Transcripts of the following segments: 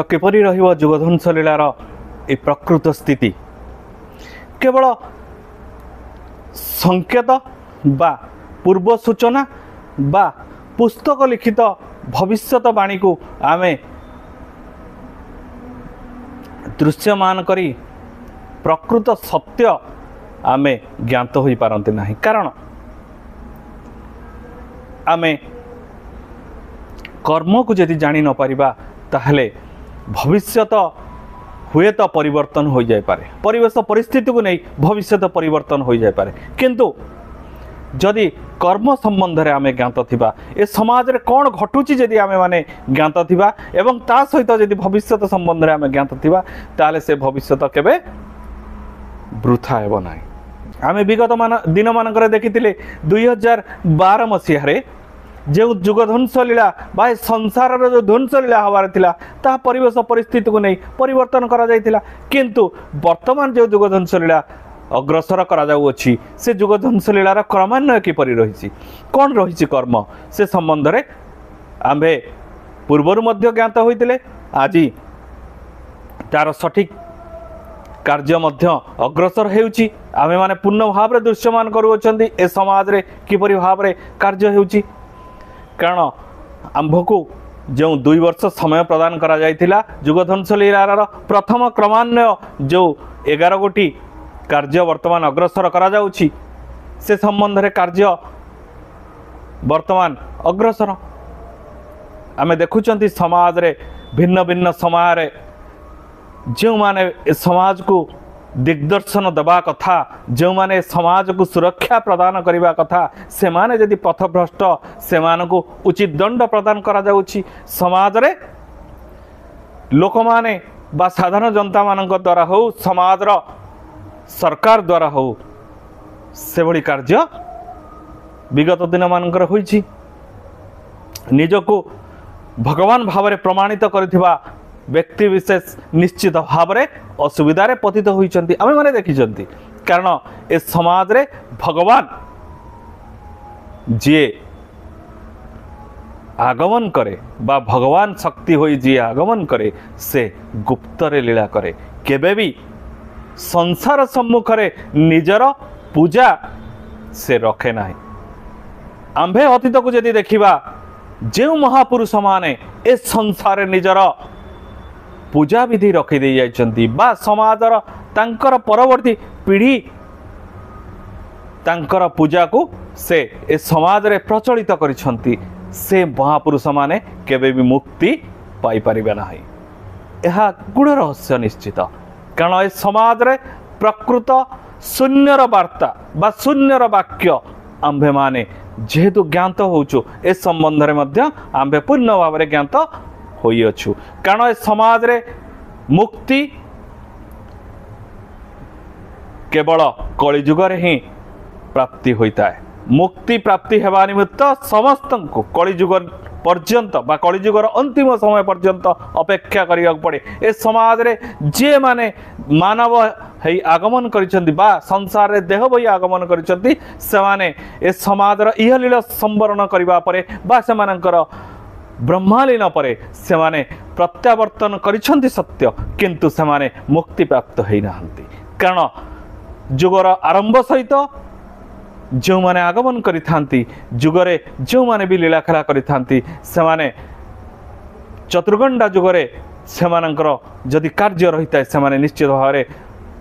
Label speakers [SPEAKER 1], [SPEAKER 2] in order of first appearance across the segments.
[SPEAKER 1] किपरि रहिबो जुगधंस लीलार ए प्रकृत स्थिति केवल संकेत बा पूर्व सूचना बा पुस्तक लिखित भविष्यवाणी को आमे दृश्यमान करी प्रकृत सत्य आमे ज्ञात हो पारती नहीं कारण आमे कर्म को यदि जानी न पारिबा ताहले भविष्यत हुए तो परिवर्तन हो जाए पारे परिवेश परिस्थिति को नहीं भविष्यत परिवर्तन हो जाए पारे किंतु जदि कर्म संबंध रे आमे ज्ञात थिबा ए समाज रे कोन घटुची जदि आमे माने ज्ञात थिबा एवं ता सहित जदि भविष्यत संबंध रे आमे ज्ञात थिबा ताले से भविष्यत केबे वृथा हेबो नाही। आमे विगत दिन मानकर देखिथिले 2012 मसीह रे जो जुगध्वंस लीला बा संसार जो ध्वंस लीला हबार थिला ता परिवेश परिस्थिति को नहीं परिवर्तन करा जायथिला किंतु वर्तमान जो जुगध्वंस लीला अग्रसर करा जाउछि से जुगध्वंस लीलार क्रमान्वय किपरि रहिछि कोन रहिछि कर्म से संबंध रे आम्भे पूर्वरु मध्य ज्ञात होइतिले आजि तार सठिक कार्य मध्य अग्रसर हेउछि आमे माने पूर्ण भाव रे दृश्यमान करूछन्ती ए समाज रे किपरि भाव रे कार्य हेउछि कारण आंभको जो 2 वर्ष समय प्रदान करा जायथिला जुगध्वंस लीलार प्रथम क्रमान्वय जो 11 गोटी कार्य वर्तमान अग्रसर करा जाउछि से संबंध रे कार्य वर्तमान अग्रसर आमे देखुचंती समाज रे भिन्न भिन्न समय रे जो माने समाज को दिग्दर्शन दबा कथा जो माने समाज को सुरक्षा प्रदान करने कथा से माने यदि पथभ्रष्ट से को उचित दंड प्रदान करा जाउछि समाज रे लोक माने बा साधारण जनता मानक द्वारा हो समाज रो सरकार द्वारा हो से भली कार्य विगत दिन मानकर होइछि निजको भगवान भाव में प्रमाणित करथिबा व्यक्ति विशेष निश्चित भाव में असुविधा पतित होइचंती आमे माने देखिचंती कारण ए समाज रे भगवान जे आगमन करे बा भगवान शक्ति होई जे आगमन करे से गुप्त रे लीला करे केबे भी संसार सम्मुख रे निजर पूजा से रखे नाही। आंभे अतीत को यदि देखिबा जे महापुरुष माने ए संसार निजर पूजा विधि रखी दे जाइछंती बा समाजर तांकर परवर्ती पीढ़ी तांकर पूजा को से ए समाज रे प्रचलित करिछंती से महापुरुष माने केबे भी मुक्ति पाई परिबे नाही। एहा गुड़ रहस्य निश्चित कारण ए समाज रे प्रकृत शून्यर वार्ता बा शून्यर वाक्य आंभे माने जेहेतु ज्ञात होउछु ए संबंध रे मध्य आंभे पूर्ण भाव रे ज्ञात होई अछु कारण ए समाज रे मुक्ति केवल कलिजुग रे ही प्राप्ति होता है। मुक्ति प्राप्ति हेबा निमित्त समस्त को कलिजुग पर्यंत बा कलिजुगर अंतिम समय पर्यंत अपेक्षा करिया पड़े। ए समाज रे जे माने मानव है आगमन करिसंती बा संसार रे देह भई आगमन करिसंती से माने ए समाज रो इह लीला संवरण करिबा परे बा से मानकर ब्रह्मलीन परे से माने प्रत्यावर्तन करिसंती सत्य किंतु से माने मुक्ति प्राप्त होई नाहंती कारण जुगर आरंभ सहित जो माने आगमन करि थांती जुगरे जो माने भी लीला खेला करि थांती से माने चतुर्गंडा जुगरे से मानकर जदि कार्य रहिता से माने निश्चित भाव में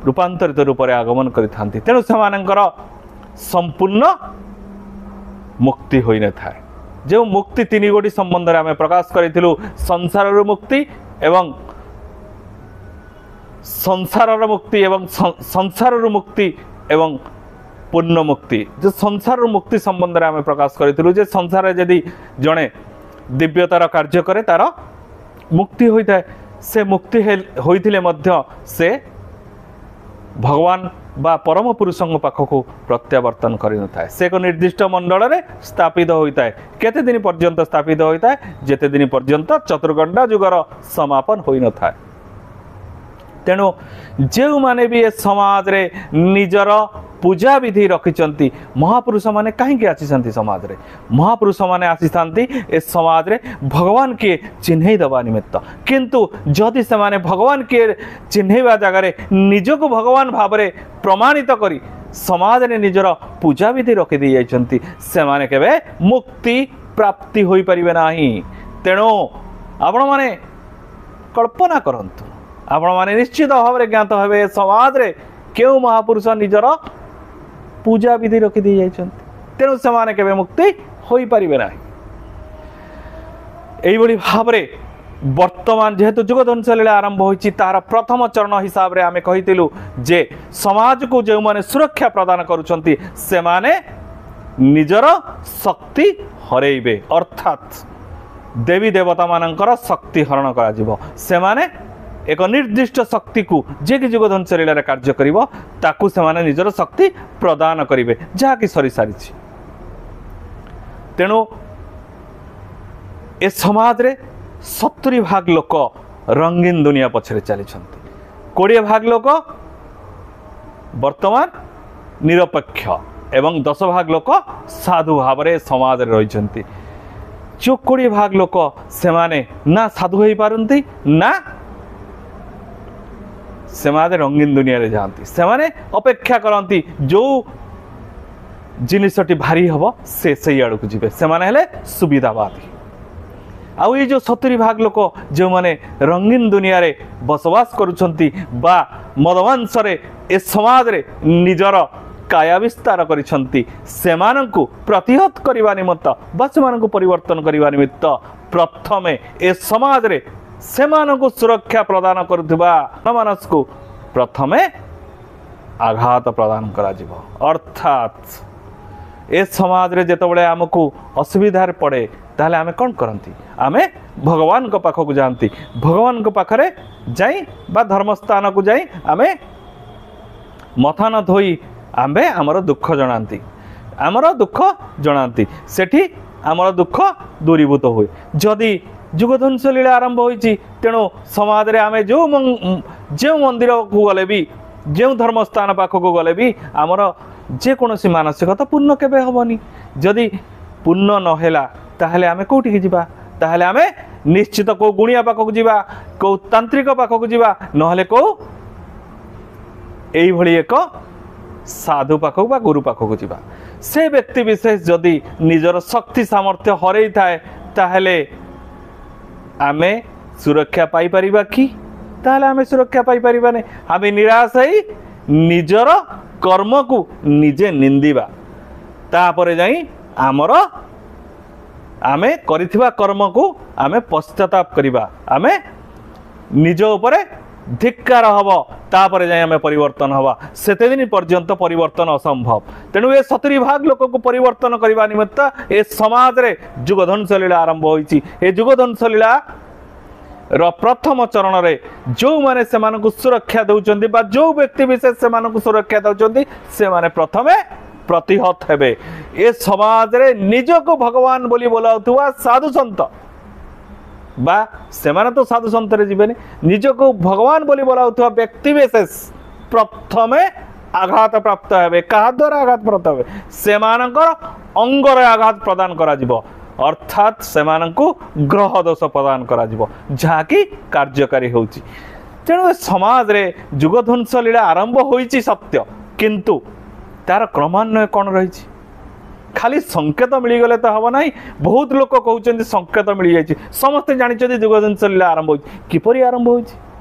[SPEAKER 1] रूपांतरित रूप में आगमन करि थांती तेणु से मानकर संपूर्ण मुक्ति होई न थाए। जो मुक्ति तीन गोटी संबंध में आम प्रकाश करूँ संसार मुक्ति एवं संसार मुक्ति एवं संसार मुक्ति एवं पूर्ण मुक्ति जो संसार मुक्ति संबंध में आम प्रकाश करूँ जे संसार जदि जड़े दिव्यतार कार्य करे तार मुक्ति होता है से मुक्ति होइथिले मध्य से भगवान बा परम पुरुषों पाखक प्रत्यावर्तन करि न थाए से एक निर्दिष्ट मंडल रे स्थापित होता है केते दिन पर्यंत स्थापित होता है जेते दिन पर्यंत चतुर्गंडा जुगर समापन होई न थाए। तेणु जो माने भी ए समाज रे निजर पूजा विधि रखिंट महापुरुष माने कहीं आसी समाज रे महापुरुष माने आसी ए समाज रे भगवान किए चिन्हई दबा निमित्त किंतु जदि से माने भगवान किए चिन्हवा जगार निजक भगवान भाव में प्रमाणित करी समाज रे निजर पूजा विधि रखी दी जाइछंती से माने केबे मुक्ति प्राप्ति होई परिबे नाही। तेणु आपण माने कल्पना करंतु आपण माने निश्चित भाव में ज्ञात हेबे समाज रे केउ महापुरुष निजर पूजा विधि रखी दी जाइछंती तेणु से माने केबे मुक्ति होई परिबे नाही। एई बडी भाव रे वर्तमान जेहेतु जुगधंस लीला आरंभ होइछि तार प्रथम चरण हिसाब रे आमे कहितिलु जे समाज को जो माने सुरक्षा प्रदान करूछंती से माने निजर शक्ति हरेइबे अर्थात देवी देवता मानकर शक्ति हरण करा जिवो से माने एक निर्दिष्ट शक्ति को जे कि जुगधंस लीला रे कार्य करिवो ताकू से माने निजर शक्ति प्रदान करिवे जहा कि सरी सारिछि। तेणु ए समाज रे 70 भाग लोक रंगीन दुनिया पछरे चली 20 भाग लोक वर्तमान निरपेक्ष एवं 10 भाग लोक साधु भाव में समाज रे रहिछंती। जो 20 भाग लोक से माने ना साधु होई पारंती ना से माने रंगीन दुनिया रे जाती से माने अपेक्षा करती जो जिनिसटी भारी हबो से सही आड़ को जीवे से माने हेले सुविधावादी। आउ ये जो 70 भाग लोक जो माने रंगीन दुनिया रे बसवास करुछंती बा मदवंश रे ए समाज रे निजर काया विस्तार करिछंती सेमानंकु प्रतिहत करिवा निमित्त बा सेमानंकु परिवर्तन करिवा निमित्त प्रथमे ए समाज रे सेमानंकु सुरक्षा प्रदान करुथिबा मानस को प्रथमे आघात प्रदान करा जिवो अर्थात ए समाज रे जेतबळे हमकु असुविधार पड़े ताहले आमे कोन करंती आमे भगवान को पाखक जानती भगवान को पाखरे जाई बा धर्मस्थान को जाई आमे मथा न धोई आमे आमर दुख जनाती आमर दुख जनाती सेठी आमर दुख दूरीभूत हुए जदि जुगधंस लीला आरंभ होइछि तेणु समाज रे आमे जो मंदिर को गले भी जो धर्मस्थान पाखक गले भी आमर जेकोसी मानसिकता पूर्ण केबे हबनी जदि पूर्ण नहेला ताहले आमे कोठी की जिबा ताहले आमे निश्चित को गुणिया पाखक जिबा को तांत्रिक पाखक जिबा नहले को एई भली एक साधु पाखक बा गुरु पाखक जिबा से व्यक्ति विशेष जदि निजर शक्ति सामर्थ्य हरई थाए ताहले आमे सुरक्षा पाई परिबा कि ताहले आमे सुरक्षा पाई परिबा ने आमे निराश हई निजर कर्म को निजे निंदिबा तापरे जाई आमर आमे करिथिबा कर्म को आमे पश्चाताप करिबा आमे निज उपरे धिक्कार हबो तापरे जाई आमे परिवर्तन हवा सेते दिन पर्यंत परिवर्तन असंभव। तेणु ए 70 भाग लोक को परिवर्तन करिबा निमित्त ए समाज रे जुगधंस लीला आरंभ होइछि। ए जुगधंस लीला र प्रथम चरण रे जो माने से मानकु सुरक्षा दउचंदी बा जो व्यक्ति विशेष से मानकु सुरक्षा दउचंदी से माने प्रथमे प्रतिहत हेबे। ए समाज रे निजको भगवान बोली बोलाउथुवा साधु संत बा से माने तो साधु संत रे जीवेनी निजको भगवान बोली बोलाउथुवा व्यक्ति विशेष प्रथमे आघात प्राप्त हेबे। कहा द्वारा आघात प्राप्त हेबे से मानकर अंग रे आघात प्रदान करा जिवो अर्थात से मानकु ग्रह दोष प्रदान करा जिवो जहा कि कार्यकारी होउची। तेणु समाज रे जुगधंस लीला आरंभ होइची सत्य किंतु तार क्रमान्वय कौन रही खाली संकेत मिलगले तो हम ना बहुत लोक कहते संकेत मिल जाए समस्ते जानते जुगधंस लीला आरंभ हो किपरि आरंभ हो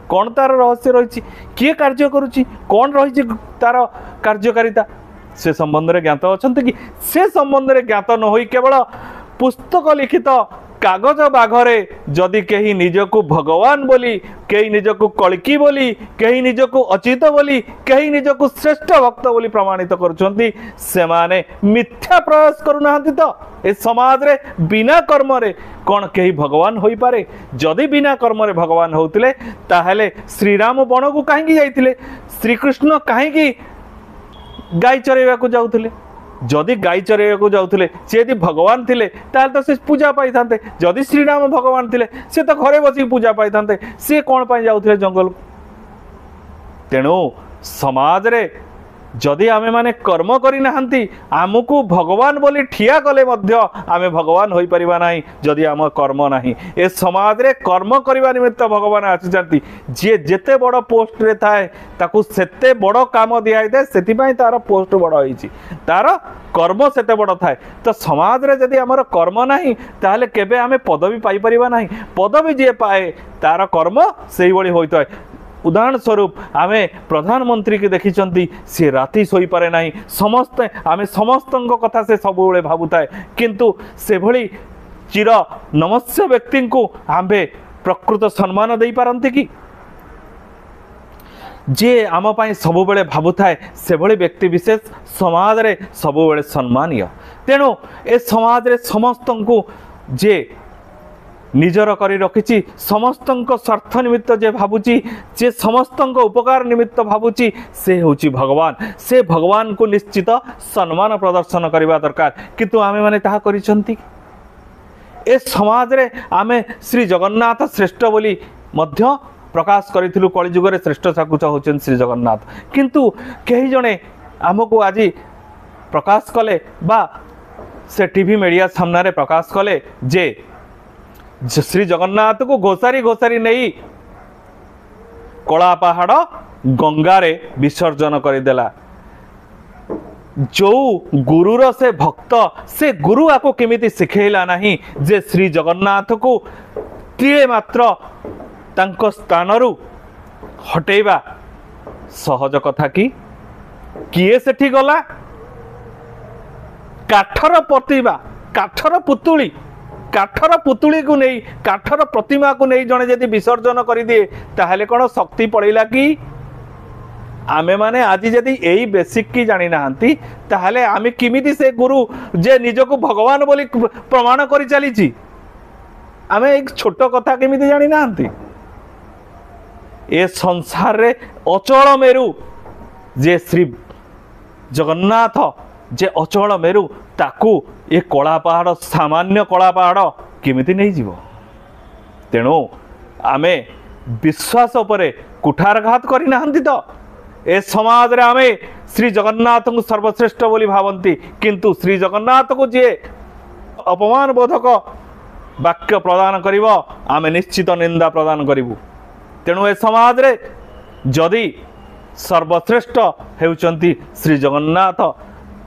[SPEAKER 1] कौन तार रहस्य रही किए कार्य करुच्ची कौन रही तार कार्यकारिता से संबंध में ज्ञात अच्छा कि से संबंध में ज्ञात न हो केवल पुस्तक लिखित कागज बाघरे जदि कहीं निजको भगवान बोली कहीं निजको कल्की बोली कहीं निजको अचित बोली कहीं निजको श्रेष्ठ भक्त बोली प्रमाणित करुछंती से माने मिथ्या प्रयास करूना तो ए समाज रे बिना कर्म रे कौन कहीं भगवान होई पारे जदि बिना कर्म रे भगवान होतिले ताहले श्री राम वन को कहीं जाइतिले श्री कृष्ण कहीं गाय चरेवा को जाउतिले जदि गाय चरेवा को जाउतिले से यदि भगवान थिले ताल तो से पूजा पाई थांते जदि श्री राम भगवान थिले से तो घरे बसी पूजा पाई थांते से कौन पाई जाउतिले जंगल तेणु समाज रे जदि आमे माने कर्म करी नाहंती आमको भगवान बोली ठिया कले मध्य आमे भगवान होई परिबा नाही जदि आम कर्म नाही। ए समाज रे कर्म करिबा निमित्त भगवान आछिजंती जे जेते बड़ पोस्ट रे थाए ताकू सेते बड़ काम दियाई दे सेति पई तार पोस्ट बड़ होईची तार कर्म सेते बड़ थाए। तो समाज रे जदि हमर कर्म नाही ताहले केबे आमे पदवी पाई परिबा नाही। पदवी जे पाए तार कर्म सेही बळी होइतय। उदाहरण स्वरूप आमे प्रधानमंत्री के देखिचंती से राति सोई पारे नाही समस्त आमे समस्तंक कथा से सब बेले भाबुताए किंतु से भली चिर नमस्य व्यक्ति को आमे प्रकृत सम्मान दे पारंती कि जे आम पाई सब बेले भाबुताए से भली व्यक्ति विशेष समाज रे सब बेले सम्मानीय। तेणु ए समाज रे समस्तंक जे निजर करी रखिछि समस्तंक स्वार्थ निमित्त जे भाबुची जे समस्तंक उपकार निमित्त भाबुची से होची भगवान। से भगवान को निश्चित सम्मान प्रदर्शन करबा दरकार किंतु आमे माने ताहा करिसंती। ए समाज रे आमे श्री जगन्नाथ श्रेष्ठ बोली मध्य प्रकाश करिथिलु कलिजुग रे श्रेष्ठ ठाकुर होचन श्री जगन्नाथ किंतु केही जणे आमको आज प्रकाश कले बा से टीवी मीडिया सामने रे प्रकाश कले जे श्री जगन्नाथ को घोषारी घोषारी नहीं कला पहाड़ गंगारे विसर्जन करदेला। जो गुरुर से भक्त से गुरु आपको केमिति शिखेला नहीं जे श्री जगन्नाथ को टीए मात्र तांको स्थानरु हटेबा सहज कथा कि किए सेठी गला काठर प्रतिमा काठर पुतुली काठर पुतुली को नहीं काठर प्रतिमा को नहीं जने यदि विसर्जन कर दिए ताहले कौन शक्ति पड़ेगा कि आमे माने आज यदि यही बेसिक की जानी नाहंती ताहले आमे किमिति से गुरु जे निजको भगवान बोली प्रमाण करी चली आमे एक छोट कथा किमिति जानी नाहंती। ए संसार रे अचल मेरु जे श्री जगन्नाथ जे अचल मेरु ताकू ये कला पहाड़ सामान्य कला पहाड़ केमिति नहीं जीव। तेणु आमे विश्वास उपरे कुठारघात करी नाहंती तो ए समाज रे आमे श्री जगन्नाथ को सर्वश्रेष्ठ बोली भावंती किंतु श्री जगन्नाथ को जे अपमान बोधक वाक्य प्रदान करिवो आमे निश्चित निंदा प्रदान करिवु। तेणु ए समाज रे जदि सर्वश्रेष्ठ हेउचंती श्री जगन्नाथ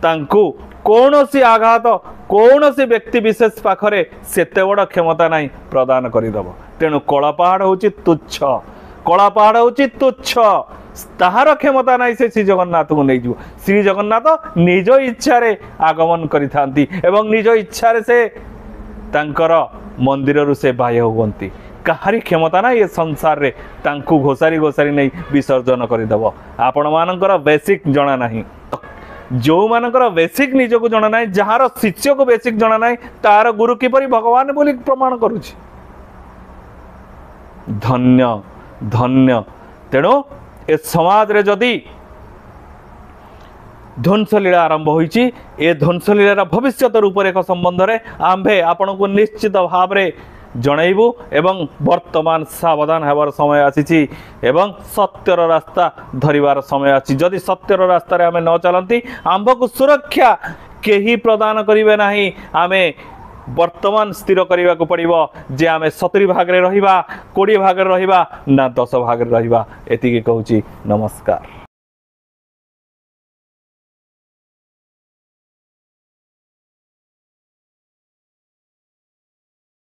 [SPEAKER 1] तांकु कौनसी आघात कौनसी व्यक्ति विशेष पाखरे सेते बड़ क्षमता नहीं प्रदान करदेव। तेणु कला पहाड़ होची तुच्छ कला पहाड़ होची तुच्छ ताहार क्षमता नहीं से श्री जगन्नाथ को नहीं जीव। श्री जगन्नाथ निज इच्छा रे आगमन करिथांती एवं निज इच्छा रे से तांकर मंदिर रु से बाह्य हुवंती काहारी क्षमता ना ये संसार रे तांकु घोषारी घोषारी नहीं विसर्जन करदेव। आपण मानकर बेसिक जणा नहीं जो मानकर बेसिक निज को जना ना जार शिष्य को बेसिक जना ना तार गुरु किपरि भगवान बोली प्रमाण करुछि। धन्य धन्य। तेणु ए समाज रे जदि ध्वंसलीला आरंभ होइछि ए ध्वंसलीलार भविष्यत रूपरेख संबंध रे आम्भे आपण को निश्चित भाव रे जनइबू एवं वर्तमान सावधान होबार समय आसी एवं सत्यर रास्ता धरिबार समय आसी। जदि सत्यर रास्ता रे आमे न चलंती आम्भ को सुरक्षा केही प्रदान करिवे नाही। आमे वर्तमान स्थिर करने को पड़ो जे आमे 70 भाग रे रहिबा 20 भाग रे रहिबा ना 10 भाग रे रहिबा। एतिके कहूची नमस्कार।